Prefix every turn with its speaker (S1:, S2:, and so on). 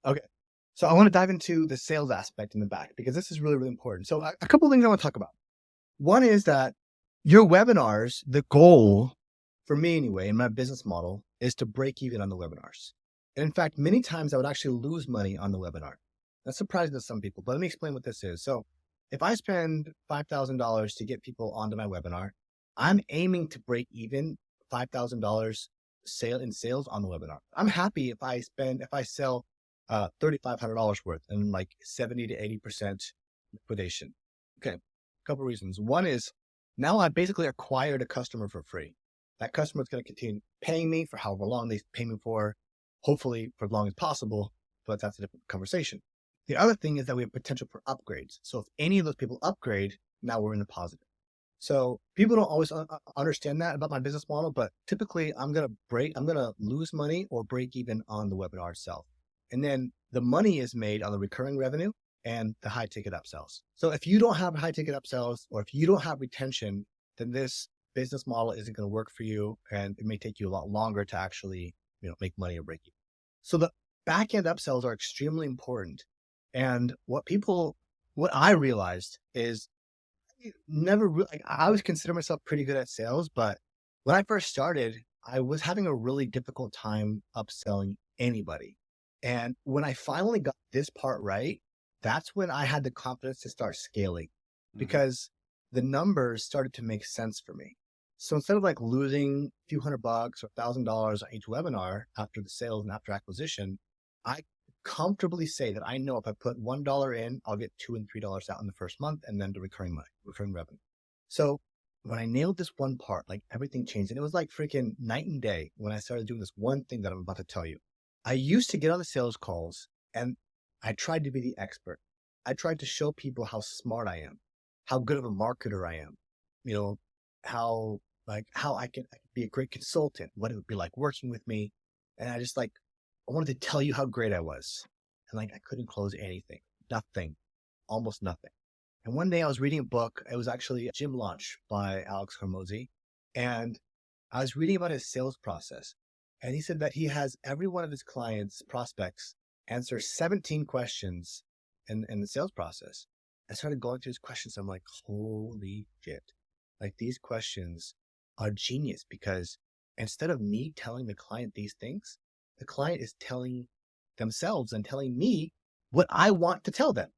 S1: Okay. So I want to dive into the sales aspect in the back because this is really, really important. So a couple of things I want to talk about. One is that your webinars, the goal for me anyway, in my business model is to break even on the webinars. And in fact, many times I would actually lose money on the webinar. That's surprising to some people, but let me explain what this is. So if I spend $5,000 to get people onto my webinar, I'm aiming to break even $5,000 in sales on the webinar. I'm happy if I sell $3,500 worth and like 70 to 80% liquidation. Okay, a couple of reasons. One is now I basically acquired a customer for free. That customer is going to continue paying me for however long they pay me for, hopefully for as long as possible, but that's a different conversation. The other thing is that we have potential for upgrades. So if any of those people upgrade, now we're in the positive. So people don't always understand that about my business model, but typically I'm going to lose money or break even on the webinar itself. And then the money is made on the recurring revenue and the high ticket upsells. So if you don't have high ticket upsells or if you don't have retention, then this business model isn't going to work for you. And it may take you a lot longer to actually, make money or break even. So the back end upsells are extremely important. And what I realized is I always consider myself pretty good at sales, but when I first started, I was having a really difficult time upselling anybody. And when I finally got this part right, that's when I had the confidence to start scaling because the numbers started to make sense for me. So instead of like losing a few $100 or $1,000 on each webinar after the sales and after acquisition, I comfortably say that I know if I put $1 in, I'll get $2 and $3 out in the first month and then the recurring revenue. So when I nailed this one part, like everything changed. And it was like freaking night and day when I started doing this one thing that I'm about to tell you. I used to get on the sales calls and I tried to be the expert. I tried to show people how smart I am, how good of a marketer I am, how I can be a great consultant, what it would be like working with me. And I wanted to tell you how great I was. And I couldn't close anything, nothing, almost nothing. And one day I was reading a book. It was actually Gym Launch by Alex Hormozy. And I was reading about his sales process. And he said that he has every one of his clients, prospects, answer 17 questions in the sales process. I started going through his questions. I'm like, holy shit. Like these questions are genius because instead of me telling the client these things, the client is telling themselves and telling me what I want to tell them.